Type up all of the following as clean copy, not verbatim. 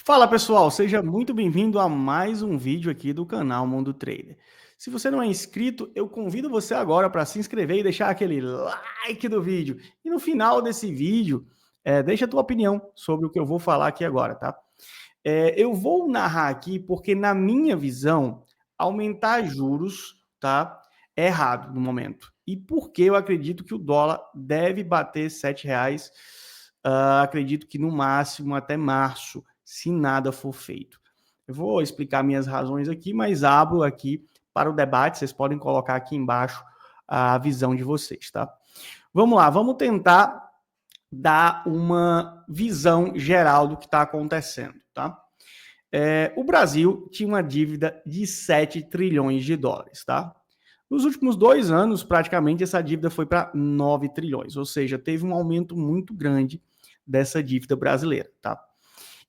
Fala pessoal, seja muito bem-vindo a mais um vídeo aqui do canal Mundo Trader. Se você não é inscrito, eu convido você agora para se inscrever e deixar aquele like do vídeo. E no final desse vídeo, deixa a tua opinião sobre o que eu vou falar aqui agora, tá? Eu vou narrar aqui porque, na minha visão, aumentar juros, tá, é errado no momento. E porque eu acredito que o dólar deve bater R$ 7, acredito que no máximo até março, se nada for feito. Eu vou explicar minhas razões aqui, mas abro aqui para o debate. Vocês podem colocar aqui embaixo a visão de vocês, tá? Vamos lá, vamos tentar dar uma visão geral do que está acontecendo, tá? O Brasil tinha uma dívida de 7 trilhões de dólares, tá? Nos últimos 2 anos, praticamente, essa dívida foi para 9 trilhões, ou seja, teve um aumento muito grande dessa dívida brasileira, tá?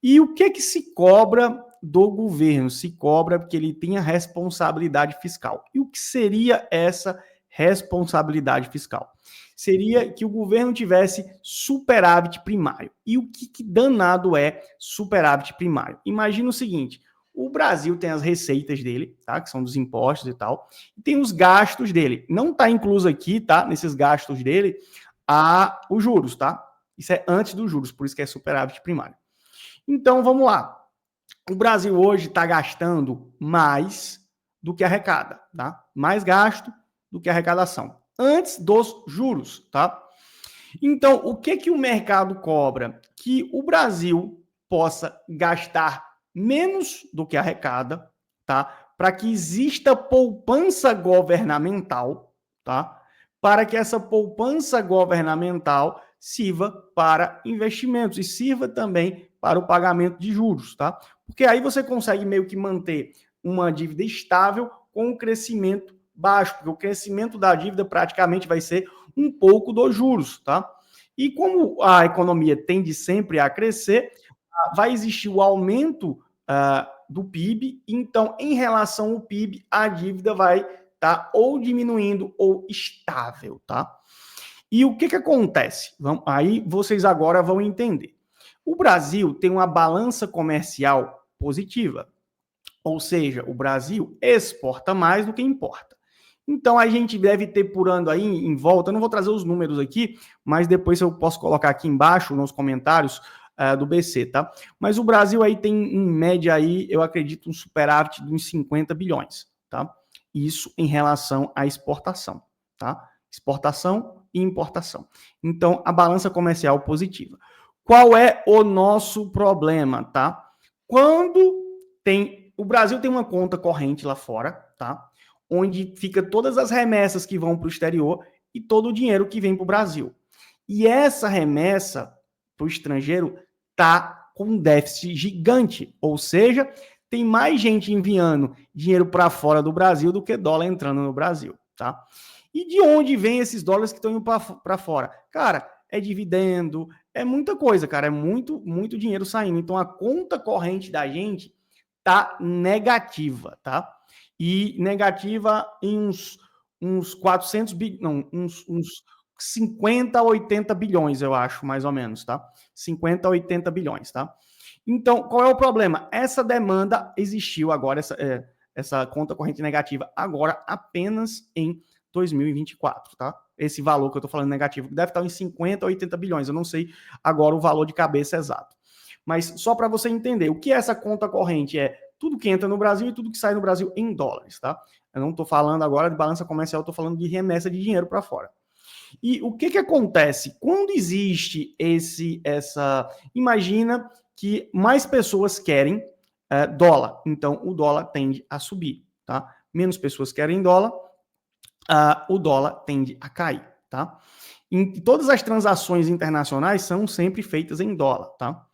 E o que se cobra do governo? Se cobra porque ele tem a responsabilidade fiscal. E o que seria essa responsabilidade fiscal? Seria que o governo tivesse superávit primário. E o que danado é superávit primário? Imagina o seguinte: o Brasil tem as receitas dele, tá? Que são dos impostos e tal, e tem os gastos dele. Não está incluso aqui, tá? Nesses gastos dele, os juros, tá? Isso é antes dos juros, por isso que é superávit primário. Então, vamos lá. O Brasil hoje está gastando mais do que arrecada, tá? Mais gasto do que arrecadação. Antes dos juros, tá? Então, o que o mercado cobra? Que o Brasil possa gastar menos do que arrecada, tá? Para que exista poupança governamental, tá? Para que essa poupança governamental sirva para investimentos e sirva também para o pagamento de juros, tá? Porque aí você consegue meio que manter uma dívida estável com um crescimento baixo, porque o crescimento da dívida praticamente vai ser um pouco dos juros, tá? E como a economia tende sempre a crescer, vai existir o aumento do PIB, então, em relação ao PIB, a dívida vai estar ou diminuindo ou estável, tá? E o que acontece? Aí vocês agora vão entender. O Brasil tem uma balança comercial positiva, ou seja, o Brasil exporta mais do que importa. Então a gente deve ter por ano aí em volta, eu não vou trazer os números aqui, mas depois eu posso colocar aqui embaixo nos comentários do BC, tá? Mas o Brasil aí tem em média aí, eu acredito, um superávit de uns 50 bilhões, tá? Isso em relação à exportação, tá? Exportação e importação. Então a balança comercial positiva. Qual é o nosso problema, tá? Quando o Brasil tem uma conta corrente lá fora, tá? Onde fica todas as remessas que vão para o exterior e todo o dinheiro que vem para o Brasil. E essa remessa para o estrangeiro tá com um déficit gigante, ou seja, tem mais gente enviando dinheiro para fora do Brasil do que dólar entrando no Brasil, tá? E de onde vem esses dólares que estão indo para fora? Cara, é dividendo, é muita coisa, cara, é muito dinheiro saindo. Então a conta corrente da gente tá negativa, tá? E negativa em uns 400 bilhões, não, uns 50 a 80 bilhões, eu acho, mais ou menos, tá? 50 a 80 bilhões, tá? Então, qual é o problema? Essa demanda existiu agora, essa conta corrente negativa, agora apenas em 2024, tá? Esse valor que eu tô falando negativo deve estar em 50 a 80 bilhões, eu não sei agora o valor de cabeça exato. Mas só para você entender, o que é essa conta corrente? É tudo que entra no Brasil e tudo que sai no Brasil em dólares, tá? Eu não estou falando agora de balança comercial, estou falando de remessa de dinheiro para fora. E o que acontece? Quando existe Imagina que mais pessoas querem dólar, então o dólar tende a subir, tá? Menos pessoas querem dólar, o dólar tende a cair, tá? E todas as transações internacionais são sempre feitas em dólar, tá?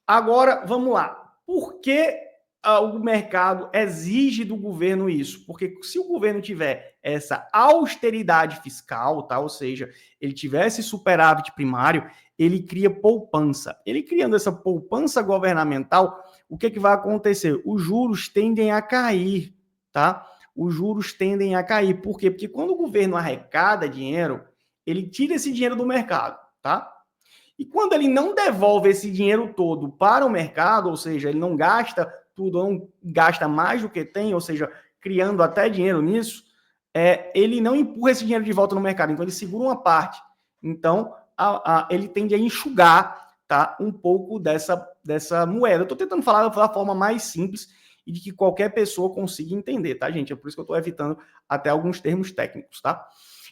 Agora, vamos lá. Por que o mercado exige do governo isso? Porque se o governo tiver essa austeridade fiscal, tá? Ou seja, ele tivesse superávit primário, ele cria poupança. Ele criando essa poupança governamental, o que vai acontecer? Os juros tendem a cair, tá? Os juros tendem a cair. Por quê? Porque quando o governo arrecada dinheiro, ele tira esse dinheiro do mercado, tá? E quando ele não devolve esse dinheiro todo para o mercado, ou seja, ele não gasta tudo, não gasta mais do que tem, ou seja, criando até dinheiro nisso, ele não empurra esse dinheiro de volta no mercado, então ele segura uma parte. Então, ele tende a enxugar, tá, um pouco dessa moeda. Eu estou tentando falar da forma mais simples e de que qualquer pessoa consiga entender, tá, gente? É por isso que eu estou evitando até alguns termos técnicos, tá?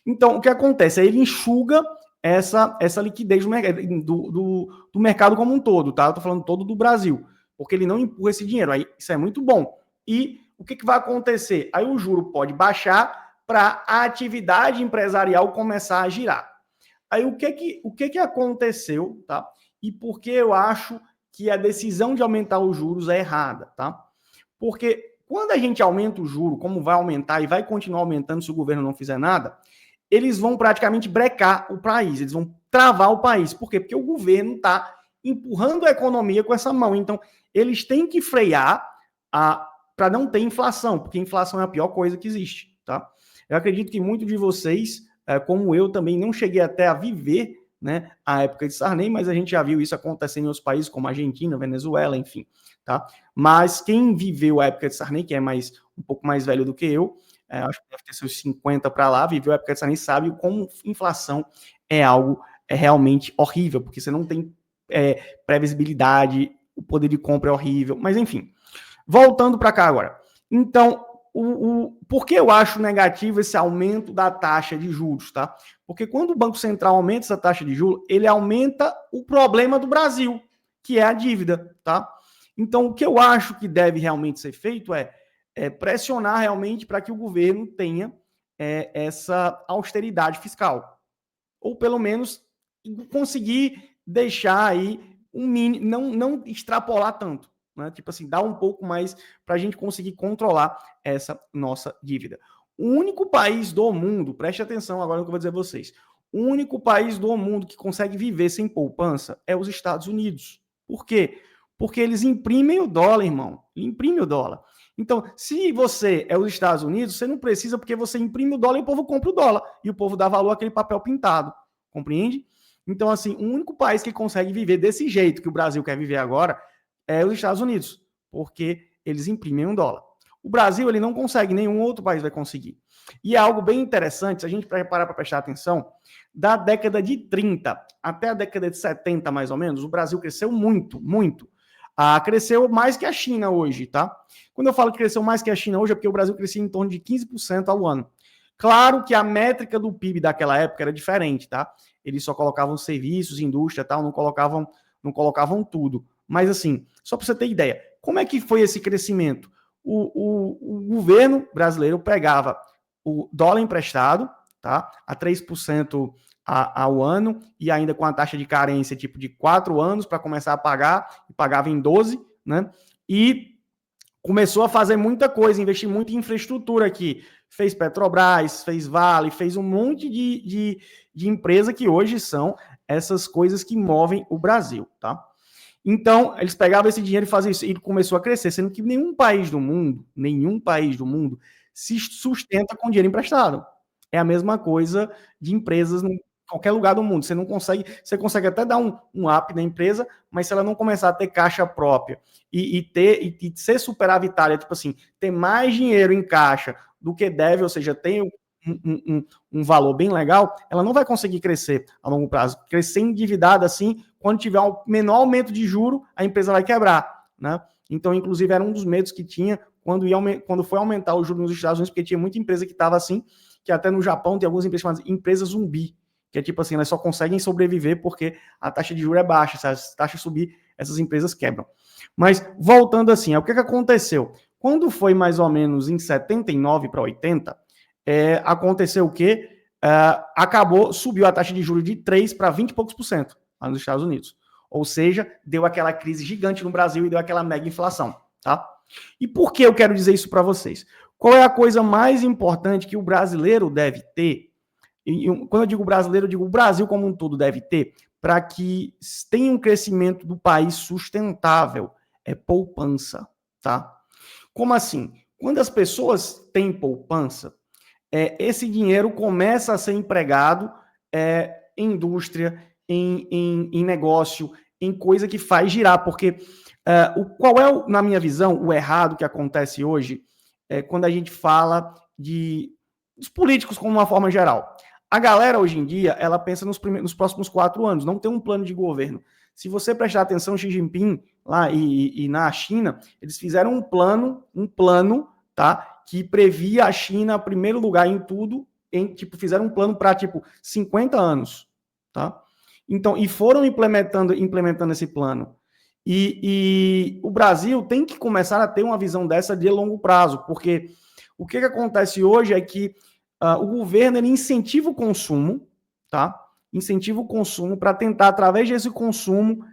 Então, o que acontece? Ele enxuga essa liquidez do mercado como um todo, tá? Eu estou falando todo do Brasil, porque ele não empurra esse dinheiro. Aí, isso é muito bom. E o que vai acontecer? Aí o juro pode baixar para a atividade empresarial começar a girar. Aí o que aconteceu, tá? E por que eu acho que a decisão de aumentar os juros é errada, tá? Porque quando a gente aumenta o juro, como vai aumentar e vai continuar aumentando se o governo não fizer nada, eles vão praticamente brecar o país, eles vão travar o país. Por quê? Porque o governo está empurrando a economia com essa mão. Então, eles têm que frear para não ter inflação, porque inflação é a pior coisa que existe, tá? Eu acredito que muitos de vocês, como eu também, não cheguei até a viver, né, a época de Sarney, mas a gente já viu isso acontecendo em outros países, como Argentina, Venezuela, enfim, tá? Mas quem viveu a época de Sarney, que é um pouco mais velho do que eu, acho que deve ter seus 50 para lá, viveu a época de Sarney, sabe como inflação é algo realmente horrível, porque você não tem previsibilidade, o poder de compra é horrível, mas enfim. Voltando para cá agora. Então, por que eu acho negativo esse aumento da taxa de juros, tá? Porque quando o Banco Central aumenta essa taxa de juros, ele aumenta o problema do Brasil, que é a dívida, tá? Então, o que eu acho que deve realmente ser feito é pressionar realmente para que o governo tenha essa austeridade fiscal. Ou pelo menos conseguir deixar aí um mínimo, não extrapolar tanto. Né? Tipo assim, dar um pouco mais para a gente conseguir controlar essa nossa dívida. O único país do mundo, preste atenção agora no que eu vou dizer a vocês, o único país do mundo que consegue viver sem poupança é os Estados Unidos. Por quê? Porque eles imprimem o dólar, irmão. Imprimem o dólar. Então, se você é os Estados Unidos, você não precisa, porque você imprime o dólar e o povo compra o dólar. E o povo dá valor àquele papel pintado. Compreende? Então, assim, o único país que consegue viver desse jeito que o Brasil quer viver agora é os Estados Unidos, porque eles imprimem um dólar. O Brasil, ele não consegue, nenhum outro país vai conseguir. E é algo bem interessante, se a gente parar para prestar atenção, da década de 30 até a década de 70, mais ou menos, o Brasil cresceu muito, muito. Cresceu mais que a China hoje, tá? Quando eu falo que cresceu mais que a China hoje, é porque o Brasil crescia em torno de 15% ao ano. Claro que a métrica do PIB daquela época era diferente, tá? Eles só colocavam serviços, indústria e tal, não colocavam tudo. Mas assim, só para você ter ideia, como é que foi esse crescimento? O governo brasileiro pegava o dólar emprestado, tá? A 3% ao ano, e ainda com a taxa de carência tipo de 4 anos para começar a pagar, e pagava em 12, né? E começou a fazer muita coisa, investir muito em infraestrutura aqui. Fez Petrobras, fez Vale, fez um monte de empresa que hoje são essas coisas que movem o Brasil, tá? Então, eles pegavam esse dinheiro e faziam isso, e começou a crescer, sendo que nenhum país do mundo se sustenta com dinheiro emprestado. É a mesma coisa de empresas em qualquer lugar do mundo. Você consegue até dar um up na empresa, mas se ela não começar a ter caixa própria e ser superavitária, tipo assim, ter mais dinheiro em caixa do que deve, ou seja, tem um valor bem legal, ela não vai conseguir crescer a longo prazo. Crescer endividada assim, quando tiver um menor aumento de juro, a empresa vai quebrar, né? Então, inclusive, era um dos medos que tinha quando foi aumentar o juro nos Estados Unidos, porque tinha muita empresa que estava assim, que até no Japão tem algumas empresas chamadas empresas zumbi, que é tipo assim, elas só conseguem sobreviver porque a taxa de juros é baixa, se a taxa subir, essas empresas quebram. Mas, voltando assim, o que aconteceu? Quando foi mais ou menos em 79 para 80, aconteceu o quê? Subiu a taxa de juros de 3 para 20 e poucos por cento lá nos Estados Unidos. Ou seja, deu aquela crise gigante no Brasil e deu aquela mega inflação, tá? E por que eu quero dizer isso para vocês? Qual é a coisa mais importante que o brasileiro deve ter? E quando eu digo brasileiro, eu digo o Brasil como um todo deve ter para que tenha um crescimento do país sustentável. É poupança, tá? Como assim? Quando as pessoas têm poupança, esse dinheiro começa a ser empregado em indústria, em negócio, em coisa que faz girar, porque qual é, na minha visão, o errado que acontece hoje quando a gente fala dos políticos como uma forma geral. A galera, hoje em dia, ela pensa nos próximos 4 anos, não tem um plano de governo. Se você prestar atenção, Xi Jinping, lá e na China, eles fizeram um plano, tá, que previa a China em primeiro lugar em tudo, fizeram um plano para, 50 anos, tá? Então, e foram implementando esse plano. E o Brasil tem que começar a ter uma visão dessa de longo prazo, porque o que acontece hoje é que o governo ele incentiva o consumo, tá? Incentiva o consumo para tentar, através desse consumo,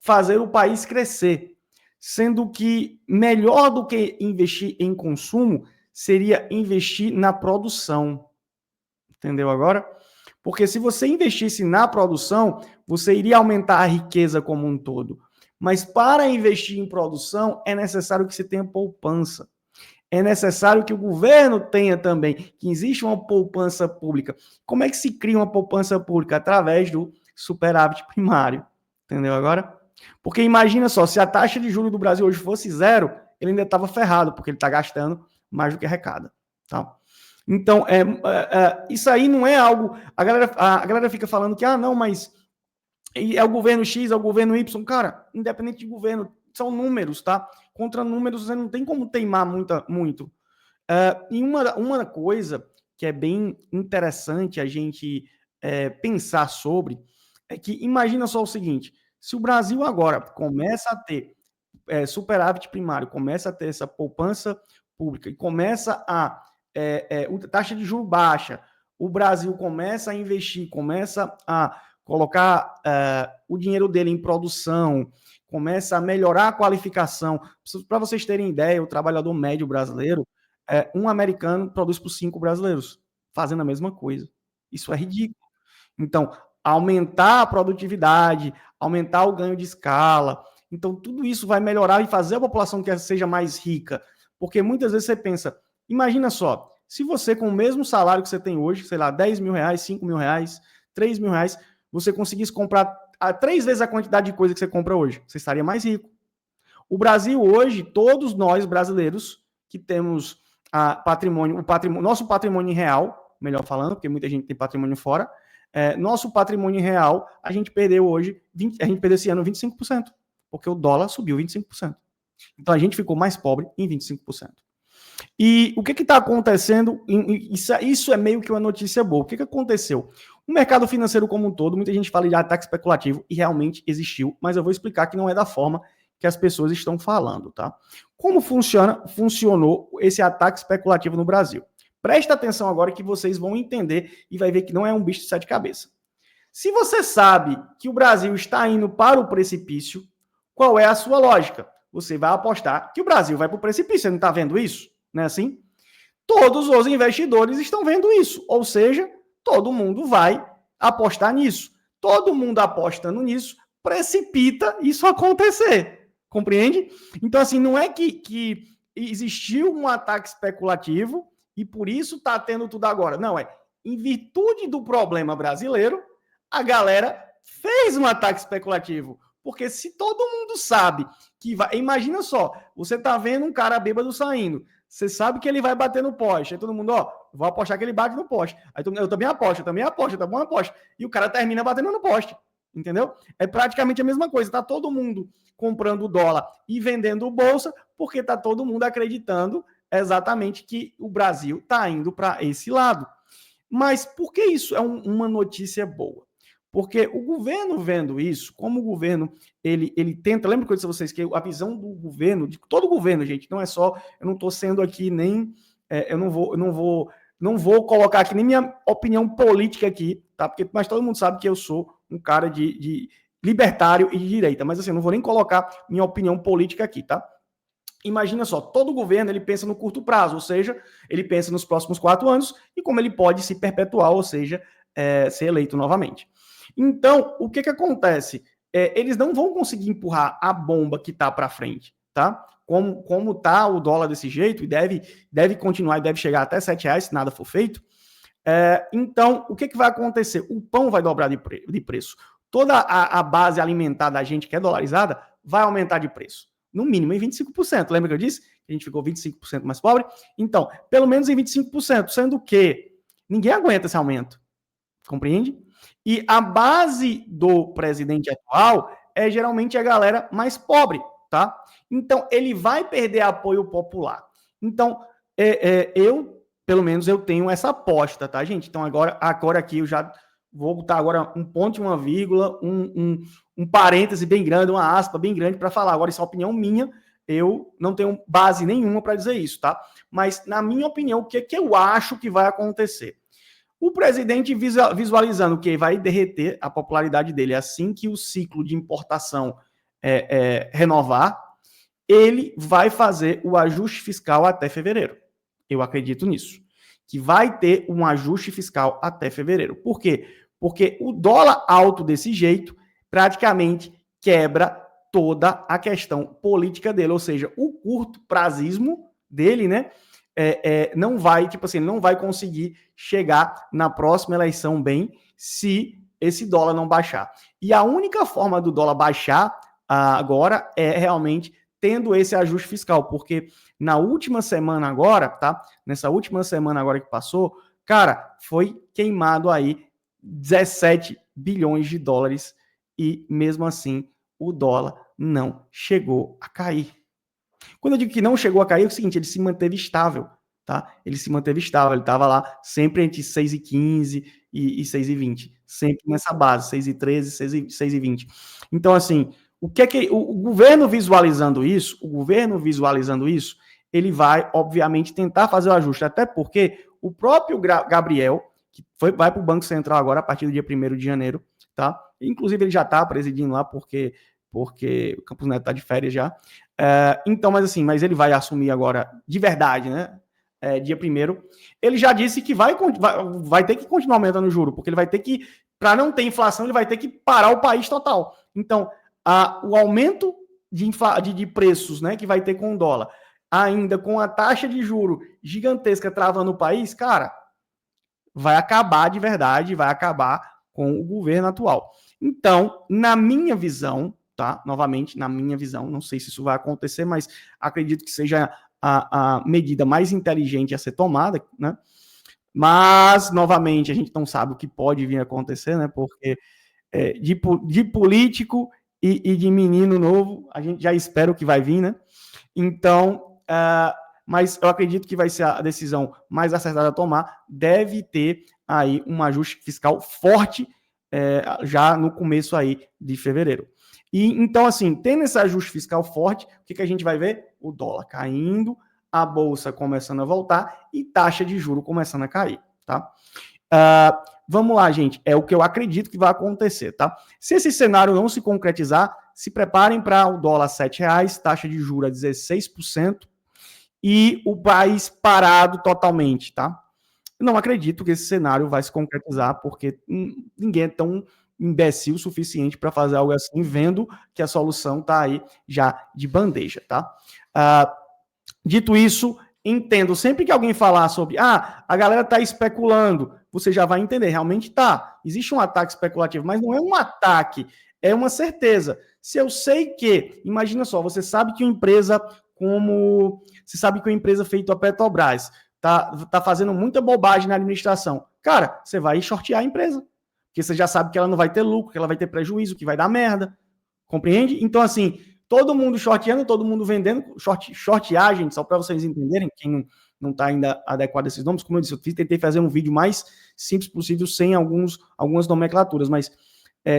fazer o país crescer. Sendo que melhor do que investir em consumo seria investir na produção. Entendeu agora? Porque se você investisse na produção, você iria aumentar a riqueza como um todo. Mas para investir em produção, é necessário que você tenha poupança. É necessário que o governo tenha também, que exista uma poupança pública. Como é que se cria uma poupança pública? Através do superávit primário. Entendeu agora? Porque imagina só, se a taxa de juros do Brasil hoje fosse 0, ele ainda estava ferrado, porque ele está gastando mais do que arrecada. Tá? Então, isso aí não é algo... A galera fica falando que, não, mas é o governo X, é o governo Y. Cara, independente de governo, são números, tá? Contra números, você não tem como teimar muito. E uma coisa que é bem interessante a gente pensar sobre é que, imagina só o seguinte, se o Brasil agora começa a ter superávit primário, começa a ter essa poupança pública e começa a taxa de juros baixa, o Brasil começa a investir, começa a colocar o dinheiro dele em produção, começa a melhorar a qualificação. Para vocês terem ideia, o trabalhador médio brasileiro, um americano produz por 5 brasileiros, fazendo a mesma coisa. Isso é ridículo. Então, aumentar a produtividade, aumentar o ganho de escala. Então, tudo isso vai melhorar e fazer a população que seja mais rica. Porque muitas vezes você pensa, imagina só, se você com o mesmo salário que você tem hoje, sei lá, 10 mil reais, 5 mil reais, 3 mil reais, você conseguisse comprar 3 vezes a quantidade de coisa que você compra hoje, você estaria mais rico. O Brasil hoje, todos nós brasileiros que temos nosso patrimônio real, melhor falando, porque muita gente tem patrimônio fora, nosso patrimônio real, a gente perdeu hoje, a gente perdeu esse ano 25%, porque o dólar subiu 25%. Então a gente ficou mais pobre em 25%. E o que está acontecendo? Isso é meio que uma notícia boa. O que aconteceu? O mercado financeiro como um todo, muita gente fala de ataque especulativo e realmente existiu, mas eu vou explicar que não é da forma que as pessoas estão falando, tá? Como funcionou esse ataque especulativo no Brasil? Presta atenção agora que vocês vão entender e vai ver que não é um bicho de 7 cabeças. Se você sabe que o Brasil está indo para o precipício, qual é a sua lógica? Você vai apostar que o Brasil vai para o precipício. Você não está vendo isso? Não é assim? Todos os investidores estão vendo isso. Ou seja, todo mundo vai apostar nisso. Todo mundo apostando nisso precipita isso acontecer. Compreende? Então, assim, não é que existiu um ataque especulativo e por isso está tendo tudo agora. Não, em virtude do problema brasileiro, a galera fez um ataque especulativo. Porque se todo mundo sabe que vai... Imagina só, você está vendo um cara bêbado saindo, você sabe que ele vai bater no poste, aí todo mundo, vou apostar que ele bate no poste. Aí eu também aposto, tá bom, aposto. E o cara termina batendo no poste, entendeu? É praticamente a mesma coisa, tá todo mundo comprando dólar e vendendo bolsa, porque tá todo mundo acreditando exatamente que o Brasil tá indo para esse lado. Mas por que isso é uma notícia boa? Porque o governo vendo isso, como o governo, ele tenta... Lembra que eu disse a vocês que a visão do governo, de todo governo, gente, não é só... Eu não estou sendo aqui nem... eu não vou colocar aqui nem minha opinião política aqui, tá? Mas todo mundo sabe que eu sou um cara de libertário e de direita. Mas assim, eu não vou nem colocar minha opinião política aqui, tá? Imagina só, todo governo ele pensa no curto prazo, ou seja, ele pensa nos próximos 4 anos e como ele pode se perpetuar, ou seja, ser eleito novamente. Então, o que acontece? Eles não vão conseguir empurrar a bomba que está para frente, tá? Como tá o dólar desse jeito, e deve continuar e deve chegar até R$7 se nada for feito. Então, o que vai acontecer? O pão vai dobrar de preço. toda a base alimentar da gente que é dolarizada vai aumentar de preço. No mínimo em 25%. Lembra que eu disse que a gente ficou 25% mais pobre? Então, pelo menos em 25%, sendo que ninguém aguenta esse aumento. Compreende? E a base do presidente atual é geralmente a galera mais pobre, tá? Então, ele vai perder apoio popular. Então, pelo menos, eu tenho essa aposta, tá, gente? Então, agora aqui eu já vou botar agora um ponto e uma vírgula, um parêntese bem grande, uma aspa bem grande para falar. Agora, isso é uma opinião minha, eu não tenho base nenhuma para dizer isso, tá? Mas, na minha opinião, o que eu acho que vai acontecer? O presidente visualizando que vai derreter a popularidade dele assim que o ciclo de importação renovar, ele vai fazer o ajuste fiscal até fevereiro. Eu acredito nisso. Que vai ter um ajuste fiscal até fevereiro. Por quê? Porque o dólar alto desse jeito praticamente quebra toda a questão política dele, ou seja, o curto prazismo dele, né? Não vai, tipo assim, não vai conseguir chegar na próxima eleição bem se esse dólar não baixar. E a única forma do dólar baixar agora é realmente tendo esse ajuste fiscal, porque na última semana agora, tá? Nessa última semana agora que passou, cara, foi queimado aí 17 bilhões de dólares e mesmo assim o dólar não chegou a cair. Quando eu digo que não chegou a cair, é o seguinte, ele se manteve estável, tá? Ele se manteve estável, ele estava lá sempre entre 6,15 e 6,20, sempre nessa base, 6,13, 6,20. Então, assim, o governo visualizando isso, ele vai, obviamente, tentar fazer o ajuste, até porque o próprio Gabriel, que vai para o Banco Central agora, a partir do dia 1º de janeiro, tá? Inclusive, ele já está presidindo lá, porque o Campos Neto está de férias já. Então, mas ele vai assumir agora, de verdade, né? Dia 1º. Ele já disse que vai ter que continuar aumentando o juro, porque ele vai ter que, para não ter inflação, ele vai ter que parar o país total. Então, o aumento de preços, né, que vai ter com o dólar, ainda com a taxa de juro gigantesca travando o país, cara, vai acabar de verdade, vai acabar com o governo atual. Então, na minha visão, tá? Novamente, na minha visão, não sei se isso vai acontecer, mas acredito que seja a medida mais inteligente a ser tomada, né? Mas, novamente, a gente não sabe o que pode vir a acontecer, né? Porque de político e de menino novo, a gente já espera o que vai vir, né? Então, mas eu acredito que vai ser a decisão mais acertada a tomar, deve ter aí um ajuste fiscal forte já no começo aí de fevereiro. E então, assim, tendo esse ajuste fiscal forte, o que a gente vai ver? O dólar caindo, a bolsa começando a voltar e taxa de juro começando a cair, tá? Vamos lá, gente, é o que eu acredito que vai acontecer, tá? Se esse cenário não se concretizar, se preparem para o dólar a R$7, taxa de juros a 16% e o país parado totalmente, tá? Não acredito que esse cenário vai se concretizar, porque ninguém é tão imbecil o suficiente para fazer algo assim, vendo que a solução está aí já de bandeja, tá? Dito isso, entendo, sempre que alguém falar sobre, a galera está especulando, você já vai entender, realmente tá, existe um ataque especulativo, mas não é um ataque, é uma certeza. Se eu sei que, imagina só, você sabe que uma empresa feita a Petrobras tá fazendo muita bobagem na administração, cara, você vai shortear a empresa, porque você já sabe que ela não vai ter lucro, que ela vai ter prejuízo, que vai dar merda, compreende? Então, assim, todo mundo shorteando, todo mundo vendendo, shortear, gente, só para vocês entenderem, quem não está ainda adequado a esses nomes, como eu disse, eu tentei fazer um vídeo mais simples possível, sem algumas nomenclaturas, mas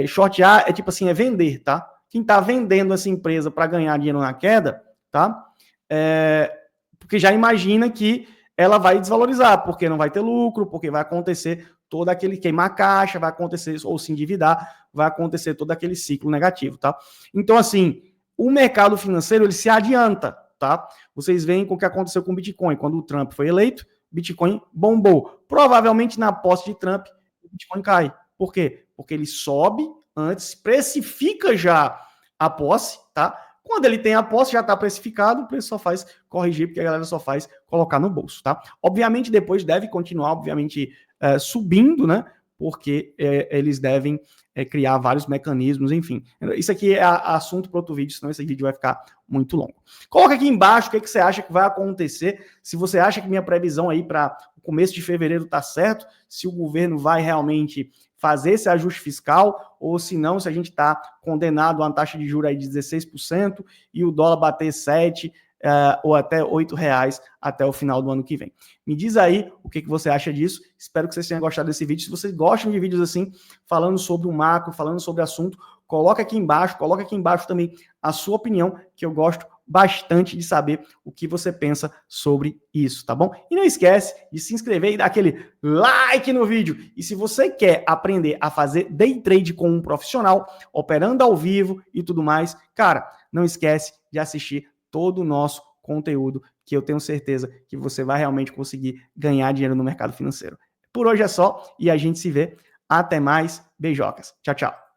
shortear é tipo assim, é vender, tá? Quem está vendendo essa empresa para ganhar dinheiro na queda, tá? Porque já imagina que ela vai desvalorizar, porque não vai ter lucro, porque vai acontecer todo aquele queimar caixa, vai acontecer, ou se endividar, vai acontecer todo aquele ciclo negativo, tá? Então, assim, o mercado financeiro, ele se adianta, tá? Vocês veem com o que aconteceu com o Bitcoin. Quando o Trump foi eleito, o Bitcoin bombou. Provavelmente, na posse de Trump, o Bitcoin cai. Por quê? Porque ele sobe antes, precifica já a posse, tá? Quando ele tem a posse, já está precificado, o preço só faz corrigir, porque a galera só faz colocar no bolso, tá? Obviamente, depois deve continuar, obviamente, subindo, né? porque eles devem criar vários mecanismos, enfim. Isso aqui é assunto para outro vídeo, senão esse vídeo vai ficar muito longo. Coloca aqui embaixo o que você acha que vai acontecer, se você acha que minha previsão aí para o começo de fevereiro está certo, se o governo vai realmente fazer esse ajuste fiscal, ou se não, se a gente está condenado a uma taxa de juros aí de 16% e o dólar bater 7%, ou até R$8 até o final do ano que vem. Me diz aí o que você acha disso. Espero que vocês tenham gostado desse vídeo. Se vocês gostam de vídeos assim, falando sobre o macro, falando sobre assunto, coloca aqui embaixo também a sua opinião, que eu gosto bastante de saber o que você pensa sobre isso, tá bom? E não esquece de se inscrever e dar aquele like no vídeo. E se você quer aprender a fazer day trade com um profissional, operando ao vivo e tudo mais, cara, não esquece de assistir todo o nosso conteúdo, que eu tenho certeza que você vai realmente conseguir ganhar dinheiro no mercado financeiro. Por hoje é só e a gente se vê. Até mais. Beijocas. Tchau, tchau.